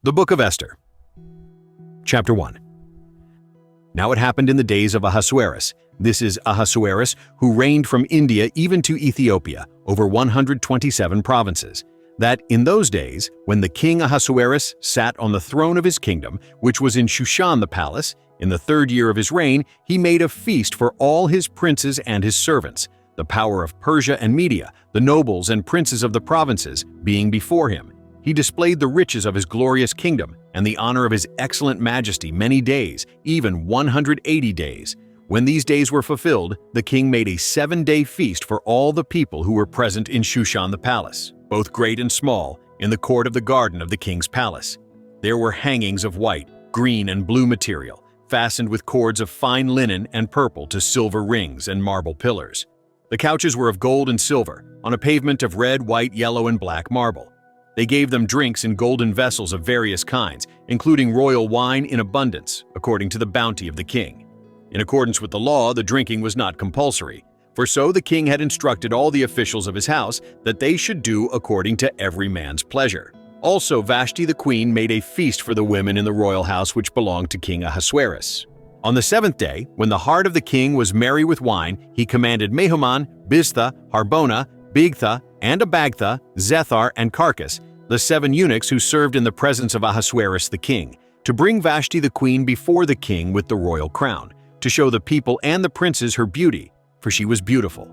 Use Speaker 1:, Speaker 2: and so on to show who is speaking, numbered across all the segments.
Speaker 1: The Book of Esther. Chapter 1. Now it happened in the days of Ahasuerus. This is Ahasuerus, who reigned from India even to Ethiopia, over 127 provinces, that in those days, when the king Ahasuerus sat on the throne of his kingdom, which was in Shushan the palace, in the 3rd year of his reign, he made a feast for all his princes and his servants, the power of Persia and Media, the nobles and princes of the provinces, being before him. He displayed the riches of his glorious kingdom and the honor of his excellent majesty many days, even 180 days. When these days were fulfilled, the king made a 7-day feast for all the people who were present in Shushan the palace, both great and small, in the court of the garden of the king's palace. There were hangings of white, green, and blue material, fastened with cords of fine linen and purple to silver rings and marble pillars. The couches were of gold and silver, on a pavement of red, white, yellow, and black marble. They gave them drinks in golden vessels of various kinds, including royal wine in abundance, according to the bounty of the king. In accordance with the law, the drinking was not compulsory, for so the king had instructed all the officials of his house that they should do according to every man's pleasure. Also, Vashti the queen made a feast for the women in the royal house which belonged to King Ahasuerus. On the 7th day, when the heart of the king was merry with wine, he commanded Mehuman, Biztha, Harbona, Bigtha, and Abagtha, Zethar, and Carcass, the 7 eunuchs who served in the presence of Ahasuerus the king, to bring Vashti the queen before the king with the royal crown, to show the people and the princes her beauty, for she was beautiful.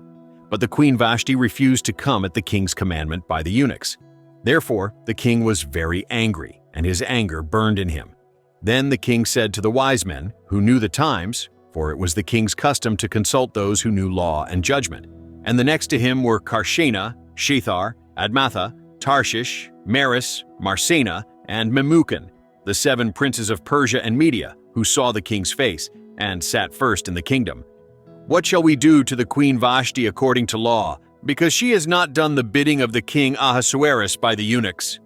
Speaker 1: But the queen Vashti refused to come at the king's commandment by the eunuchs. Therefore, the king was very angry, and his anger burned in him. Then the king said to the wise men, who knew the times, for it was the king's custom to consult those who knew law and judgment, and the next to him were Karshena, Shethar, Admatha, Tarshish, Maris, Marsena, and Memucan, the 7 princes of Persia and Media, who saw the king's face, and sat first in the kingdom. What shall we do to the queen Vashti according to law, because she has not done the bidding of the king Ahasuerus by the eunuchs?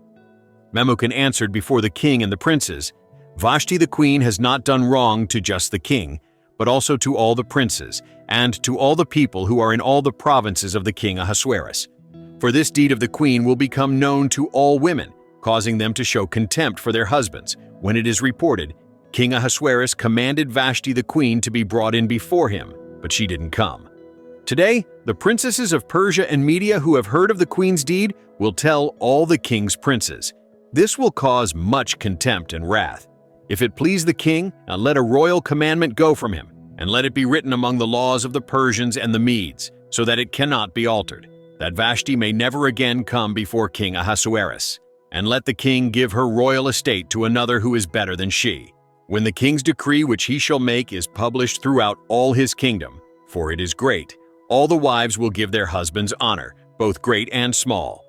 Speaker 1: Memucan answered before the king and the princes, Vashti the queen has not done wrong to just the king, but also to all the princes, and to all the people who are in all the provinces of the king Ahasuerus. For this deed of the queen will become known to all women, causing them to show contempt for their husbands, when it is reported, King Ahasuerus commanded Vashti the queen to be brought in before him, but she didn't come. Today, the princesses of Persia and Media who have heard of the queen's deed will tell all the king's princes. This will cause much contempt and wrath. If it please the king, now let a royal commandment go from him, and let it be written among the laws of the Persians and the Medes, so that it cannot be altered, that Vashti may never again come before King Ahasuerus. And let the king give her royal estate to another who is better than she. When the king's decree which he shall make is published throughout all his kingdom, for it is great, all the wives will give their husbands honor, both great and small.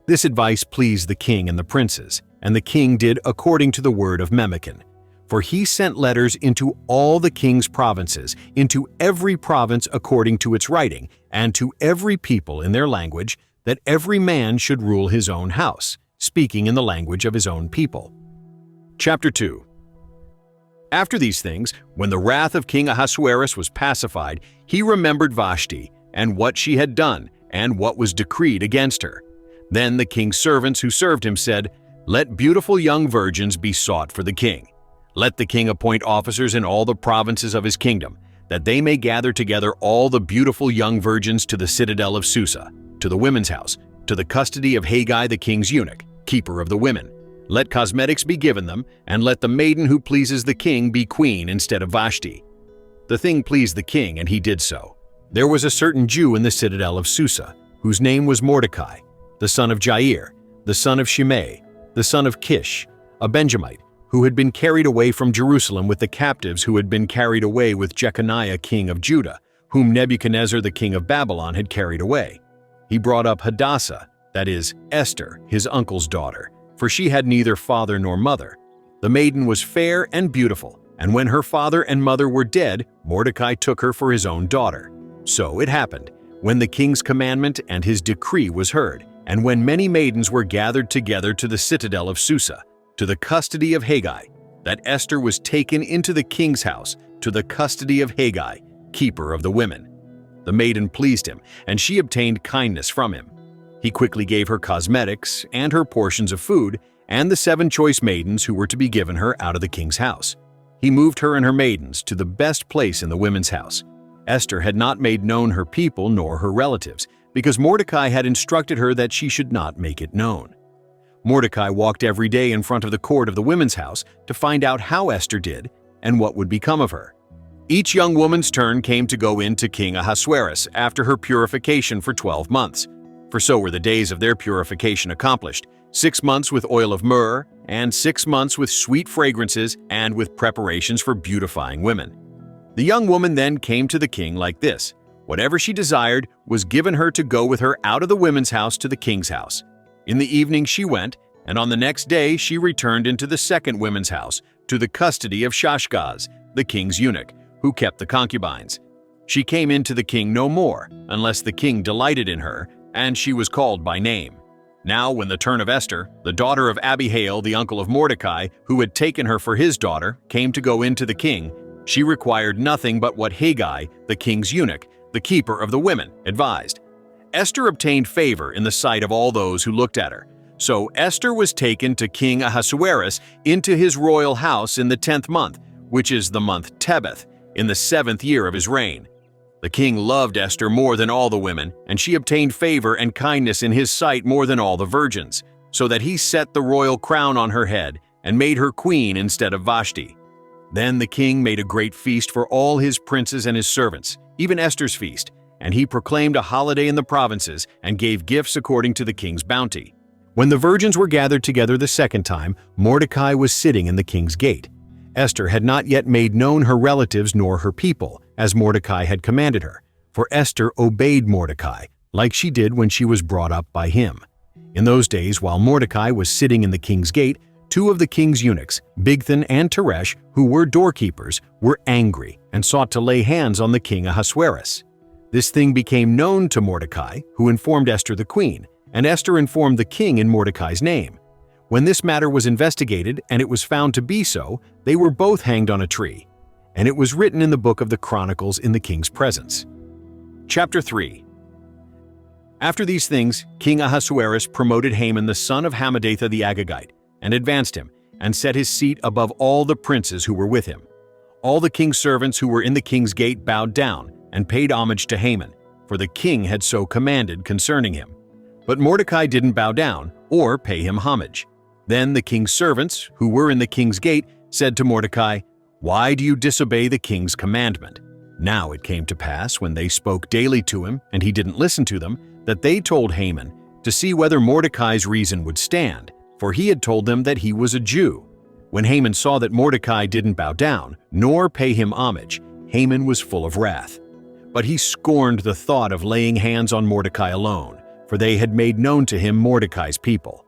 Speaker 1: This advice pleased the king and the princes, and the king did according to the word of Memucan. For he sent letters into all the king's provinces, into every province according to its writing, and to every people in their language, that every man should rule his own house, speaking in the language of his own people. Chapter 2. After these things, when the wrath of King Ahasuerus was pacified, he remembered Vashti, and what she had done, and what was decreed against her. Then the king's servants who served him said, Let beautiful young virgins be sought for the king. Let the king appoint officers in all the provinces of his kingdom, that they may gather together all the beautiful young virgins to the citadel of Susa, to the women's house, to the custody of Haggai the king's eunuch, keeper of the women. Let cosmetics be given them, and let the maiden who pleases the king be queen instead of Vashti. The thing pleased the king, and he did so. There was a certain Jew in the citadel of Susa, whose name was Mordecai, the son of Jair, the son of Shimei, the son of Kish, a Benjamite, who had been carried away from Jerusalem with the captives who had been carried away with Jeconiah king of Judah, whom Nebuchadnezzar the king of Babylon had carried away. He brought up Hadassah, that is, Esther, his uncle's daughter, for she had neither father nor mother. The maiden was fair and beautiful, and when her father and mother were dead, Mordecai took her for his own daughter. So it happened, when the king's commandment and his decree was heard, and when many maidens were gathered together to the citadel of Susa, to the custody of Haggai, that Esther was taken into the king's house, to the custody of Haggai, keeper of the women. The maiden pleased him, and she obtained kindness from him. He quickly gave her cosmetics and her portions of food, and the 7 choice maidens who were to be given her out of the king's house. He moved her and her maidens to the best place in the women's house. Esther had not made known her people nor her relatives, because Mordecai had instructed her that she should not make it known. Mordecai walked every day in front of the court of the women's house to find out how Esther did and what would become of her. Each young woman's turn came to go in to King Ahasuerus after her purification for 12 months. For so were the days of their purification accomplished, 6 months with oil of myrrh, and 6 months with sweet fragrances and with preparations for beautifying women. The young woman then came to the king like this. Whatever she desired was given her to go with her out of the women's house to the king's house. In the evening she went, and on the next day she returned into the second women's house, to the custody of Shashgaz, the king's eunuch, who kept the concubines. She came in to the king no more, unless the king delighted in her, and she was called by name. Now when the turn of Esther, the daughter of Abihail, the uncle of Mordecai, who had taken her for his daughter, came to go in to the king, she required nothing but what Haggai, the king's eunuch, the keeper of the women, advised. Esther obtained favor in the sight of all those who looked at her. So Esther was taken to King Ahasuerus into his royal house in the 10th month, which is the month Tebeth, in the 7th year of his reign. The king loved Esther more than all the women, and she obtained favor and kindness in his sight more than all the virgins, so that he set the royal crown on her head and made her queen instead of Vashti. Then the king made a great feast for all his princes and his servants, even Esther's feast, and he proclaimed a holiday in the provinces and gave gifts according to the king's bounty. When the virgins were gathered together the second time, Mordecai was sitting in the king's gate. Esther had not yet made known her relatives nor her people, as Mordecai had commanded her, for Esther obeyed Mordecai, like she did when she was brought up by him. In those days, while Mordecai was sitting in the king's gate, 2 of the king's eunuchs, Bigthan and Teresh, who were doorkeepers, were angry and sought to lay hands on the king Ahasuerus. This thing became known to Mordecai, who informed Esther the queen, and Esther informed the king in Mordecai's name. When this matter was investigated and it was found to be so, they were both hanged on a tree. And it was written in the book of the Chronicles in the king's presence. Chapter 3. After these things, King Ahasuerus promoted Haman the son of Hammedatha the Agagite, and advanced him, and set his seat above all the princes who were with him. All the king's servants who were in the king's gate bowed down, and paid homage to Haman, for the king had so commanded concerning him. But Mordecai didn't bow down, or pay him homage. Then the king's servants, who were in the king's gate, said to Mordecai, "Why do you disobey the king's commandment?" Now it came to pass, when they spoke daily to him, and he didn't listen to them, that they told Haman to see whether Mordecai's reason would stand, for he had told them that he was a Jew. When Haman saw that Mordecai didn't bow down, nor pay him homage, Haman was full of wrath. But he scorned the thought of laying hands on Mordecai alone, for they had made known to him Mordecai's people.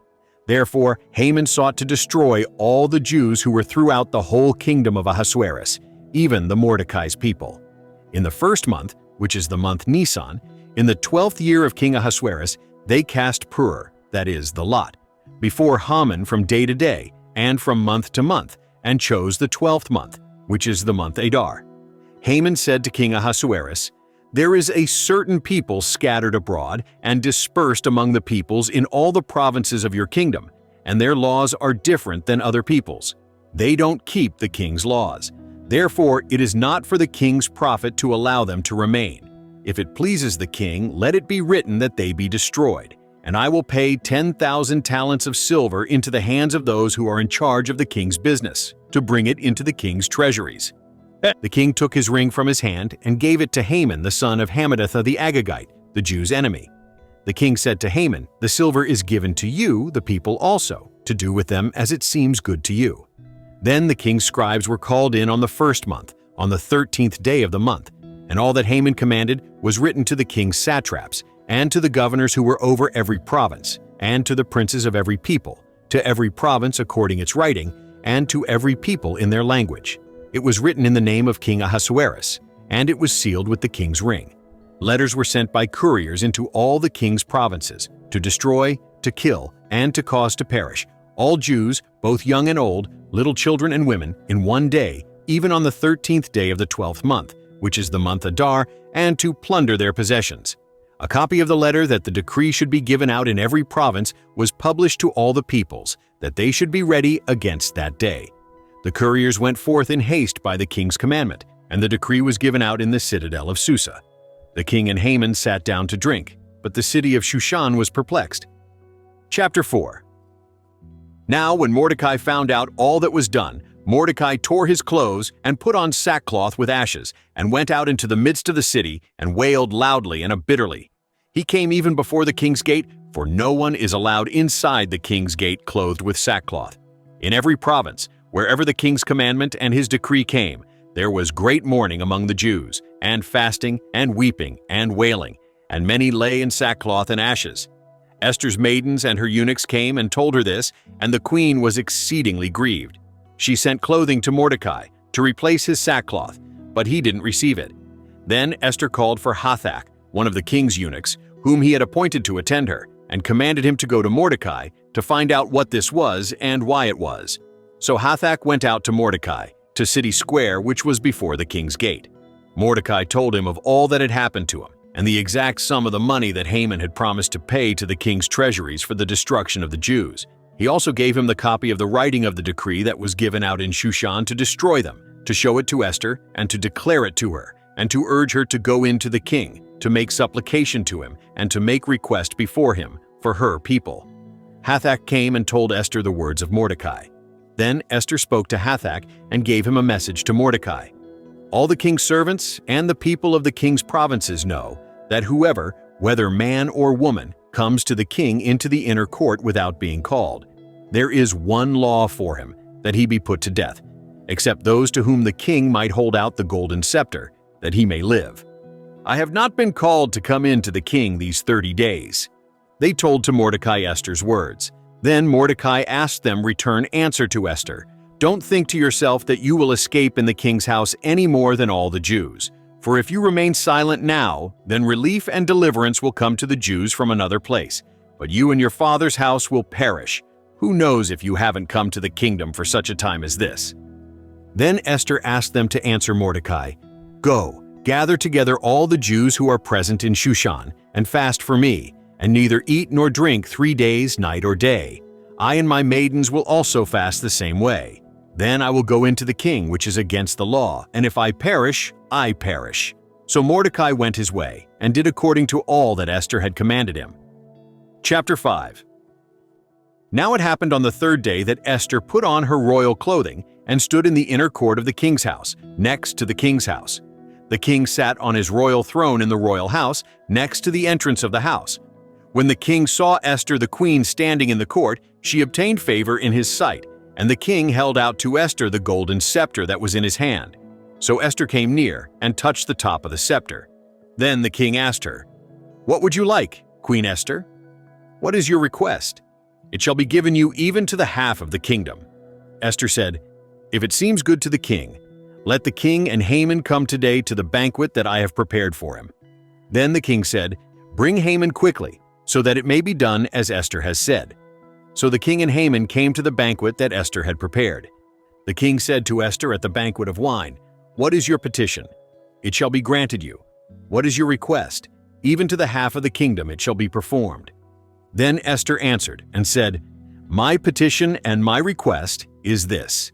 Speaker 1: Therefore Haman sought to destroy all the Jews who were throughout the whole kingdom of Ahasuerus, even the Mordecai's people. In the 1st month, which is the month Nisan, in the 12th year of King Ahasuerus, they cast pur, that is, the lot, before Haman from day to day, and from month to month, and chose the 12th month, which is the month Adar. Haman said to King Ahasuerus, "There is a certain people scattered abroad and dispersed among the peoples in all the provinces of your kingdom, and their laws are different than other peoples. They don't keep the king's laws. Therefore it is not for the king's profit to allow them to remain. If it pleases the king, let it be written that they be destroyed, and I will pay 10,000 talents of silver into the hands of those who are in charge of the king's business, to bring it into the king's treasuries." The king took his ring from his hand and gave it to Haman the son of Hammedatha the Agagite, the Jews' enemy. The king said to Haman, "The silver is given to you, the people also, to do with them as it seems good to you." Then the king's scribes were called in on the 1st month, on the 13th day of the month, and all that Haman commanded was written to the king's satraps, and to the governors who were over every province, and to the princes of every people, to every province according its writing, and to every people in their language. It was written in the name of King Ahasuerus, and it was sealed with the king's ring. Letters were sent by couriers into all the king's provinces, to destroy, to kill, and to cause to perish, all Jews, both young and old, little children and women, in one day, even on the 13th day of the 12th month, which is the month Adar, and to plunder their possessions. A copy of the letter that the decree should be given out in every province was published to all the peoples, that they should be ready against that day. The couriers went forth in haste by the king's commandment, and the decree was given out in the citadel of Susa. The king and Haman sat down to drink, but the city of Shushan was perplexed. Chapter 4. Now when Mordecai found out all that was done, Mordecai tore his clothes and put on sackcloth with ashes, and went out into the midst of the city and wailed loudly and bitterly. He came even before the king's gate, for no one is allowed inside the king's gate clothed with sackcloth. In every province, wherever the king's commandment and his decree came, there was great mourning among the Jews, and fasting, and weeping, and wailing, and many lay in sackcloth and ashes. Esther's maidens and her eunuchs came and told her this, and the queen was exceedingly grieved. She sent clothing to Mordecai to replace his sackcloth, but he didn't receive it. Then Esther called for Hathach, one of the king's eunuchs, whom he had appointed to attend her, and commanded him to go to Mordecai to find out what this was and why it was. So Hathach went out to Mordecai, to City Square, which was before the king's gate. Mordecai told him of all that had happened to him, and the exact sum of the money that Haman had promised to pay to the king's treasuries for the destruction of the Jews. He also gave him the copy of the writing of the decree that was given out in Shushan to destroy them, to show it to Esther, and to declare it to her, and to urge her to go in to the king, to make supplication to him, and to make request before him for her people. Hathach came and told Esther the words of Mordecai. Then Esther spoke to Hathach and gave him a message to Mordecai. All the king's servants and the people of the king's provinces know that whoever, whether man or woman, comes to the king into the inner court without being called, there is one law for him, that he be put to death, except those to whom the king might hold out the golden scepter, that he may live. I have not been called to come in to the king these 30 days. They told to Mordecai Esther's words. Then Mordecai asked them return answer to Esther. Don't think to yourself that you will escape in the king's house any more than all the Jews. For if you remain silent now, then relief and deliverance will come to the Jews from another place. But you and your father's house will perish. Who knows if you haven't come to the kingdom for such a time as this? Then Esther asked them to answer Mordecai, Go, gather together all the Jews who are present in Shushan, and fast for me, and neither eat nor drink 3 days, night or day. I and my maidens will also fast the same way. Then I will go into the king, which is against the law, and if I perish, I perish. So Mordecai went his way, and did according to all that Esther had commanded him. Chapter 5. Now it happened on the 3rd day that Esther put on her royal clothing and stood in the inner court of the king's house, next to the king's house. The king sat on his royal throne in the royal house, next to the entrance of the house. When the king saw Esther the queen standing in the court, she obtained favor in his sight, and the king held out to Esther the golden scepter that was in his hand. So Esther came near and touched the top of the scepter. Then the king asked her, What would you like, Queen Esther? What is your request? It shall be given you even to the half of the kingdom. Esther said, If it seems good to the king, let the king and Haman come today to the banquet that I have prepared for him. Then the king said, Bring Haman quickly, so that it may be done as Esther has said. So the king and Haman came to the banquet that Esther had prepared. The king said to Esther at the banquet of wine, What is your petition? It shall be granted you. What is your request? Even to the half of the kingdom it shall be performed. Then Esther answered and said, My petition and my request is this.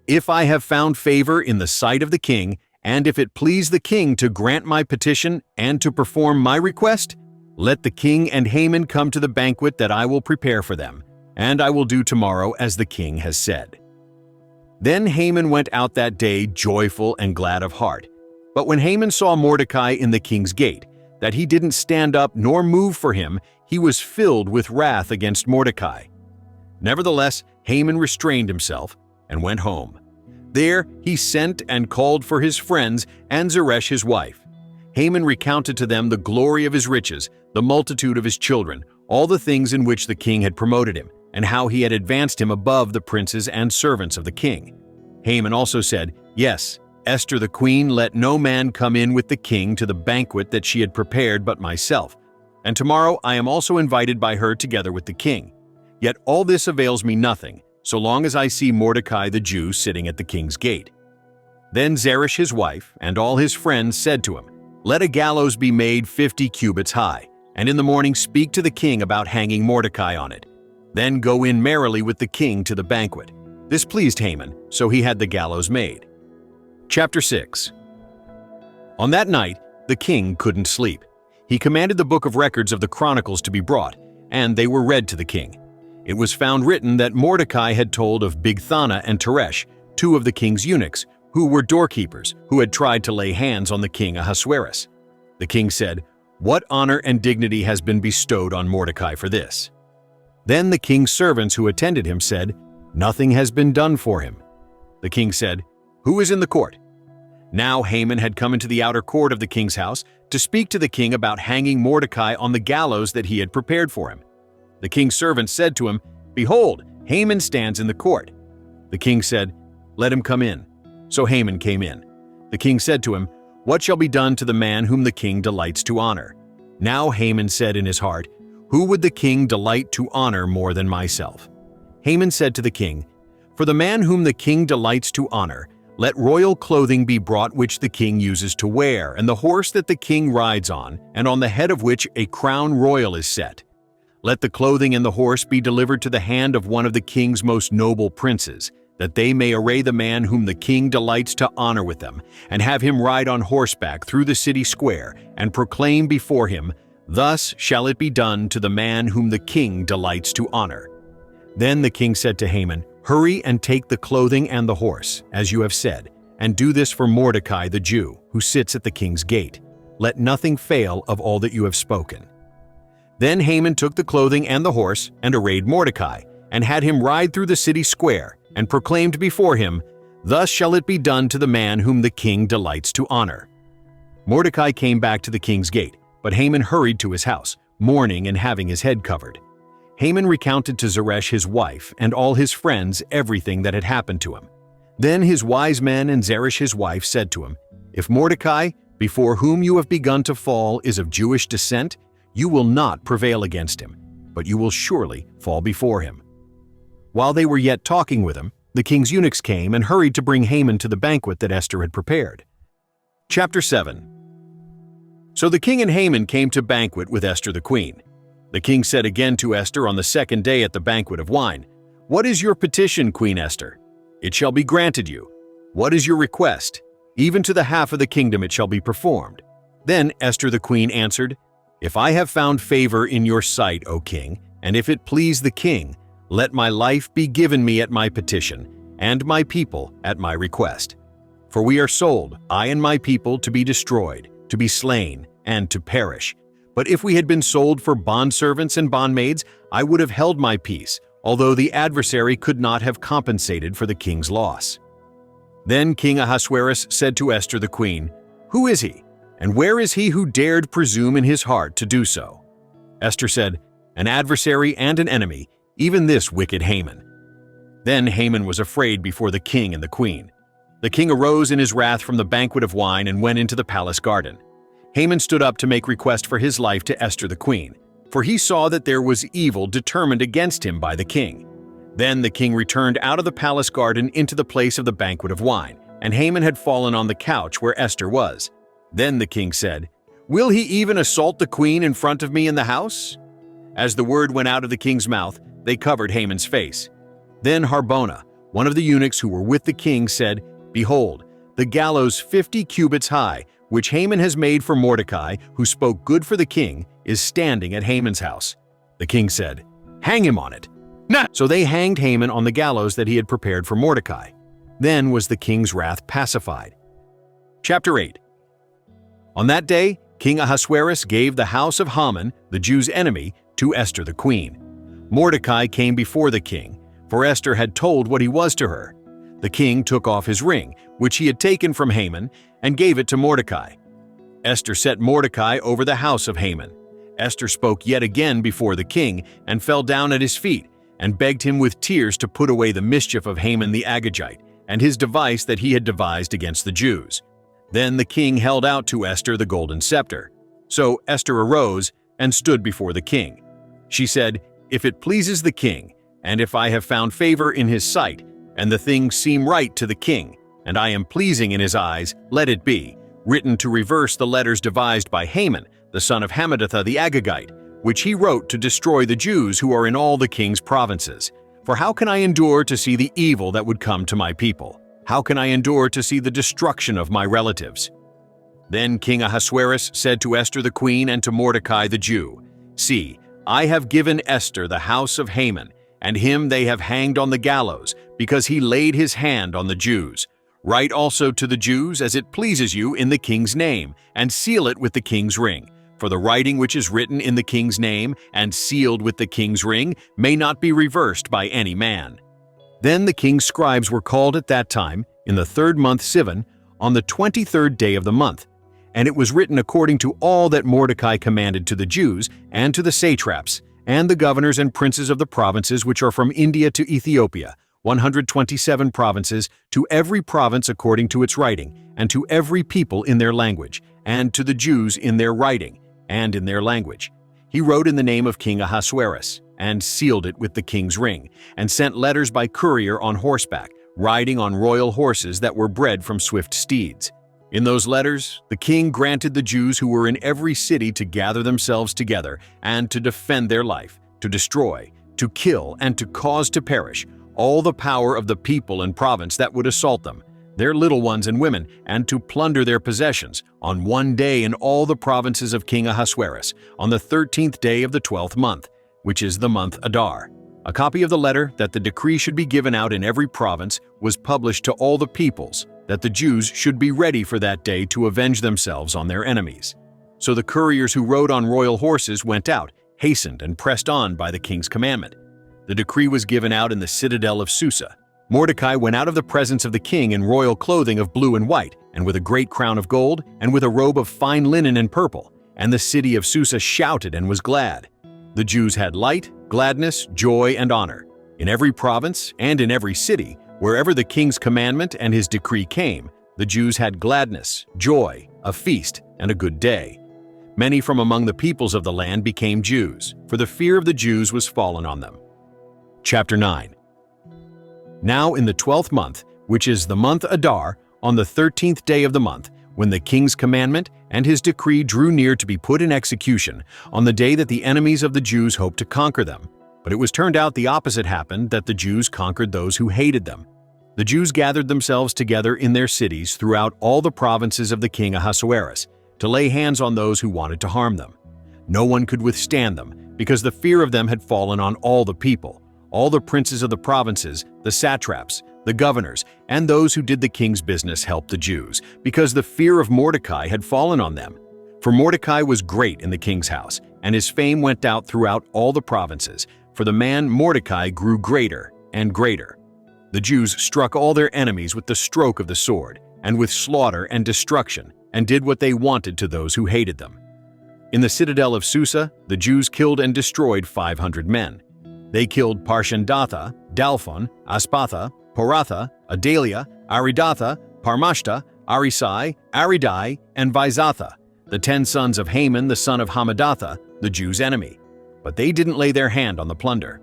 Speaker 1: If I have found favor in the sight of the king, and if it please the king to grant my petition and to perform my request, let the king and Haman come to the banquet that I will prepare for them, and I will do tomorrow as the king has said. Then Haman went out that day joyful and glad of heart. But when Haman saw Mordecai in the king's gate, that he didn't stand up nor move for him, he was filled with wrath against Mordecai. Nevertheless, Haman restrained himself and went home. There he sent and called for his friends and Zeresh his wife. Haman recounted to them the glory of his riches, the multitude of his children, all the things in which the king had promoted him, and how he had advanced him above the princes and servants of the king. Haman also said, Yes, Esther the queen let no man come in with the king to the banquet that she had prepared but myself, and tomorrow I am also invited by her together with the king. Yet all this avails me nothing, so long as I see Mordecai the Jew sitting at the king's gate. Then Zeresh his wife and all his friends said to him, Let a gallows be made 50 cubits high, and in the morning speak to the king about hanging Mordecai on it. Then go in merrily with the king to the banquet." This pleased Haman, so he had the gallows made. Chapter 6. On that night, the king couldn't sleep. He commanded the book of records of the Chronicles to be brought, and they were read to the king. It was found written that Mordecai had told of Bigthana and Teresh, two of the king's eunuchs, who were doorkeepers, who had tried to lay hands on the king Ahasuerus. The king said, "What honor and dignity has been bestowed on Mordecai for this?" Then the king's servants who attended him said, "Nothing has been done for him." The king said, "Who is in the court?" Now Haman had come into the outer court of the king's house to speak to the king about hanging Mordecai on the gallows that he had prepared for him. The king's servants said to him, "Behold, Haman stands in the court." The king said, "Let him come in." So Haman came in. The king said to him, "What shall be done to the man whom the king delights to honor?" Now Haman said in his heart, "Who would the king delight to honor more than myself?" Haman said to the king, "For the man whom the king delights to honor, let royal clothing be brought which the king uses to wear, and the horse that the king rides on, and on the head of which a crown royal is set. Let the clothing and the horse be delivered to the hand of one of the king's most noble princes, that they may array the man whom the king delights to honor with them, and have him ride on horseback through the city square, and proclaim before him, 'Thus shall it be done to the man whom the king delights to honor.'" Then the king said to Haman, "Hurry and take the clothing and the horse, as you have said, and do this for Mordecai the Jew, who sits at the king's gate. Let nothing fail of all that you have spoken." Then Haman took the clothing and the horse, and arrayed Mordecai, and had him ride through the city square, and proclaimed before him, "Thus shall it be done to the man whom the king delights to honor." Mordecai came back to the king's gate, but Haman hurried to his house, mourning and having his head covered. Haman recounted to Zeresh his wife and all his friends everything that had happened to him. Then his wise men and Zeresh his wife said to him, "If Mordecai, before whom you have begun to fall, is of Jewish descent, you will not prevail against him, but you will surely fall before him." While they were yet talking with him, the king's eunuchs came and hurried to bring Haman to the banquet that Esther had prepared. Chapter 7. So the king and Haman came to banquet with Esther the queen. The king said again to Esther on the second day at the banquet of wine, "What is your petition, Queen Esther? It shall be granted you. What is your request? Even to the half of the kingdom it shall be performed." Then Esther the queen answered, "If I have found favor in your sight, O king, and if it please the king, let my life be given me at my petition, and my people at my request. For we are sold, I and my people, to be destroyed, to be slain, and to perish. But if we had been sold for bondservants and bondmaids, I would have held my peace, although the adversary could not have compensated for the king's loss." Then King Ahasuerus said to Esther the queen, "Who is he, and where is he who dared presume in his heart to do so?" Esther said, "An adversary and an enemy, even this wicked Haman." Then Haman was afraid before the king and the queen. The king arose in his wrath from the banquet of wine and went into the palace garden. Haman stood up to make request for his life to Esther the queen, for he saw that there was evil determined against him by the king. Then the king returned out of the palace garden into the place of the banquet of wine, and Haman had fallen on the couch where Esther was. Then the king said, "Will he even assault the queen in front of me in the house?" As the word went out of the king's mouth, they covered Haman's face. Then Harbona, one of the eunuchs who were with the king, said, "Behold, the gallows 50 cubits high, which Haman has made for Mordecai, who spoke good for the king, is standing at Haman's house." The king said, "Hang him on it." So they hanged Haman on the gallows that he had prepared for Mordecai. Then was the king's wrath pacified. Chapter 8. On that day, King Ahasuerus gave the house of Haman, the Jews' enemy, to Esther the queen. Mordecai came before the king, for Esther had told what he was to her. The king took off his ring, which he had taken from Haman, and gave it to Mordecai. Esther set Mordecai over the house of Haman. Esther spoke yet again before the king, and fell down at his feet, and begged him with tears to put away the mischief of Haman the Agagite, and his device that he had devised against the Jews. Then the king held out to Esther the golden scepter. So Esther arose and stood before the king. She said, "If it pleases the king, and if I have found favor in his sight, and the things seem right to the king, and I am pleasing in his eyes, let it be, written to reverse the letters devised by Haman, the son of Hammedatha the Agagite, which he wrote to destroy the Jews who are in all the king's provinces. For how can I endure to see the evil that would come to my people? How can I endure to see the destruction of my relatives?" Then King Ahasuerus said to Esther the queen and to Mordecai the Jew, "See, I have given Esther the house of Haman, and him they have hanged on the gallows, because he laid his hand on the Jews. Write also to the Jews as it pleases you in the king's name, and seal it with the king's ring. For the writing which is written in the king's name and sealed with the king's ring may not be reversed by any man." Then the king's scribes were called at that time, in the 3rd month Sivan, on the 23rd day of the month. And it was written according to all that Mordecai commanded to the Jews, and to the satraps, and the governors and princes of the provinces which are from India to Ethiopia, 127 provinces, to every province according to its writing, and to every people in their language, and to the Jews in their writing, and in their language. He wrote in the name of King Ahasuerus, and sealed it with the king's ring, and sent letters by courier on horseback, riding on royal horses that were bred from swift steeds. In those letters, the king granted the Jews who were in every city to gather themselves together and to defend their life, to destroy, to kill, and to cause to perish all the power of the people and province that would assault them, their little ones and women, and to plunder their possessions on one day in all the provinces of King Ahasuerus, on the 13th day of the 12th month, which is the month Adar. A copy of the letter that the decree should be given out in every province was published to all the peoples, that the Jews should be ready for that day to avenge themselves on their enemies. So the couriers who rode on royal horses went out, hastened and pressed on by the king's commandment. The decree was given out in the citadel of Susa. Mordecai went out of the presence of the king in royal clothing of blue and white, and with a great crown of gold, and with a robe of fine linen and purple. And the city of Susa shouted and was glad. The Jews had light, gladness, joy, and honor. In every province and in every city, wherever the king's commandment and his decree came, the Jews had gladness, joy, a feast, and a good day. Many from among the peoples of the land became Jews, for the fear of the Jews was fallen on them. Chapter 9. Now in the 12th month, which is the month Adar, on the 13th day of the month, when the king's commandment and his decree drew near to be put in execution, on the day that the enemies of the Jews hoped to conquer them. But it was turned out the opposite happened, that the Jews conquered those who hated them. The Jews gathered themselves together in their cities throughout all the provinces of the king Ahasuerus, to lay hands on those who wanted to harm them. No one could withstand them, because the fear of them had fallen on all the people, all the princes of the provinces, the satraps, the governors, and those who did the king's business helped the Jews, because the fear of Mordecai had fallen on them. For Mordecai was great in the king's house, and his fame went out throughout all the provinces, for the man Mordecai grew greater and greater. The Jews struck all their enemies with the stroke of the sword, and with slaughter and destruction, and did what they wanted to those who hated them. In the citadel of Susa, the Jews killed and destroyed 500 men. They killed Parshandatha, Dalphon, Aspatha, Poratha, Adalia, Aridatha, Parmashta, Arisai, Aridai, and Vizatha, the 10 sons of Haman the son of Hammedatha, the Jews' enemy. But they didn't lay their hand on the plunder.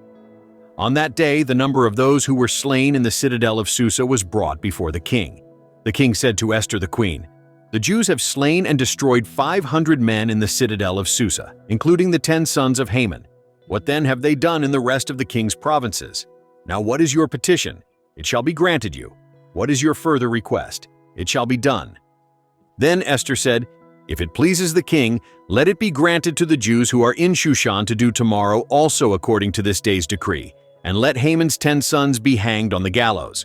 Speaker 1: On that day, the number of those who were slain in the citadel of Susa was brought before the king. The king said to Esther the queen, "The Jews have slain and destroyed 500 men in the citadel of Susa, including the 10 sons of Haman. What then have they done in the rest of the king's provinces? Now what is your petition? It shall be granted you. What is your further request? It shall be done." Then Esther said, "If it pleases the king, let it be granted to the Jews who are in Shushan to do tomorrow also according to this day's decree, and let Haman's 10 sons be hanged on the gallows."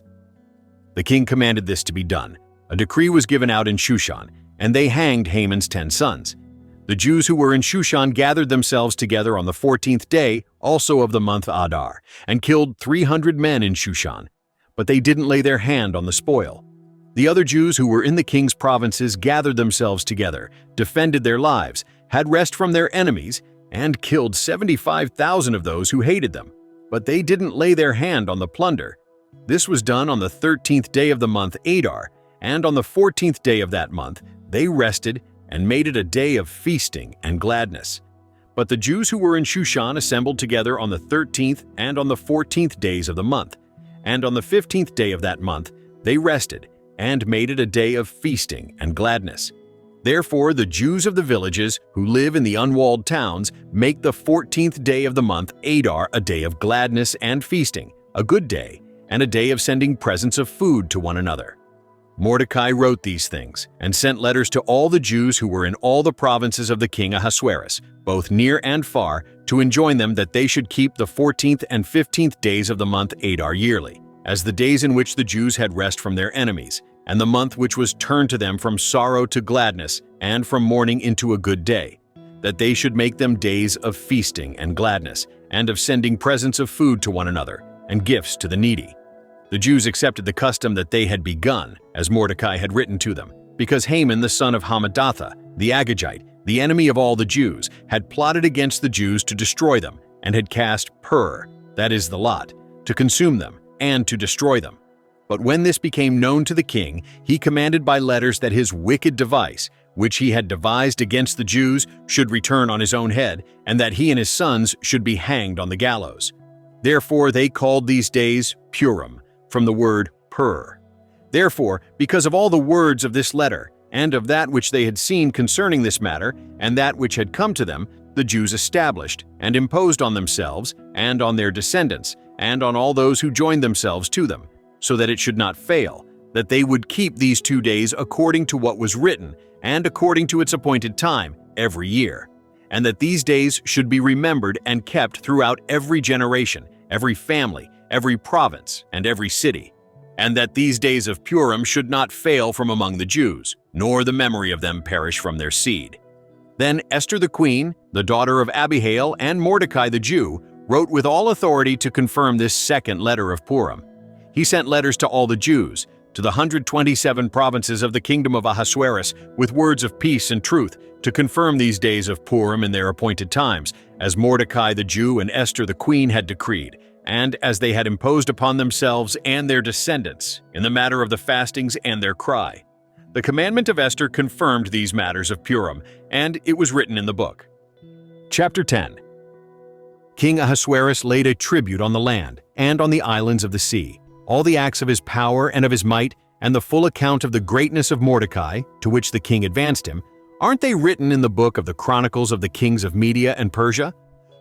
Speaker 1: The king commanded this to be done. A decree was given out in Shushan, and they hanged Haman's 10 sons. The Jews who were in Shushan gathered themselves together on the 14th day, also of the month Adar, and killed 300 men in Shushan. But they didn't lay their hand on the spoil. The other Jews who were in the king's provinces gathered themselves together, defended their lives, had rest from their enemies, and killed 75,000 of those who hated them. But they didn't lay their hand on the plunder. This was done on the 13th day of the month Adar, and on the 14th day of that month they rested and made it a day of feasting and gladness. But the Jews who were in Shushan assembled together on the 13th and on the 14th days of the month, and on the 15th day of that month they rested and made it a day of feasting and gladness. Therefore the Jews of the villages who live in the unwalled towns make the 14th day of the month Adar a day of gladness and feasting, a good day, and a day of sending presents of food to one another. Mordecai wrote these things and sent letters to all the Jews who were in all the provinces of the king Ahasuerus, both near and far, to enjoin them that they should keep the 14th and 15th days of the month Adar yearly, as the days in which the Jews had rest from their enemies, and the month which was turned to them from sorrow to gladness, and from mourning into a good day, that they should make them days of feasting and gladness, and of sending presents of food to one another, and gifts to the needy. The Jews accepted the custom that they had begun, as Mordecai had written to them, because Haman the son of Hammedatha, the Agagite, the enemy of all the Jews, had plotted against the Jews to destroy them, and had cast pur, that is the lot, to consume them, and to destroy them. But when this became known to the king, he commanded by letters that his wicked device, which he had devised against the Jews, should return on his own head, and that he and his sons should be hanged on the gallows. Therefore they called these days Purim, from the word pur. Therefore, because of all the words of this letter, and of that which they had seen concerning this matter, and that which had come to them, the Jews established and imposed on themselves, and on their descendants, and on all those who joined themselves to them, so that it should not fail, that they would keep these 2 days according to what was written, and according to its appointed time, every year, and that these days should be remembered and kept throughout every generation, every family, every province, and every city, and that these days of Purim should not fail from among the Jews, nor the memory of them perish from their seed. Then Esther the queen, the daughter of Abihail, and Mordecai the Jew, wrote with all authority to confirm this second letter of Purim. He sent letters to all the Jews, to the 127 provinces of the kingdom of Ahasuerus, with words of peace and truth, to confirm these days of Purim in their appointed times, as Mordecai the Jew and Esther the queen had decreed, and as they had imposed upon themselves and their descendants, in the matter of the fastings and their cry. The commandment of Esther confirmed these matters of Purim, and it was written in the book. Chapter 10. King Ahasuerus laid a tribute on the land and on the islands of the sea, all the acts of his power and of his might, and the full account of the greatness of Mordecai, to which the king advanced him. Aren't they written in the book of the Chronicles of the kings of Media and Persia?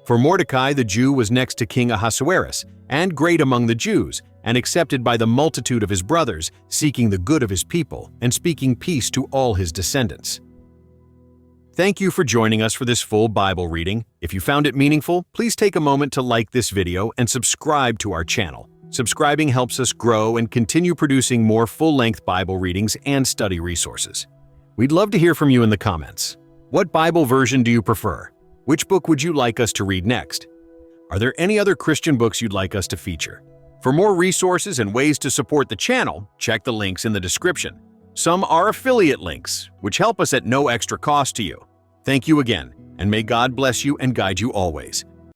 Speaker 1: For Mordecai the Jew was next to King Ahasuerus, and great among the Jews, and accepted by the multitude of his brothers, seeking the good of his people, and speaking peace to all his descendants. Thank you for joining us for this full Bible reading. If you found it meaningful, please take a moment to like this video and subscribe to our channel. Subscribing helps us grow and continue producing more full-length Bible readings and study resources. We'd love to hear from you in the comments. What Bible version do you prefer? Which book would you like us to read next? Are there any other Christian books you'd like us to feature? For more resources and ways to support the channel, check the links in the description. Some are affiliate links, which help us at no extra cost to you. Thank you again, and may God bless you and guide you always.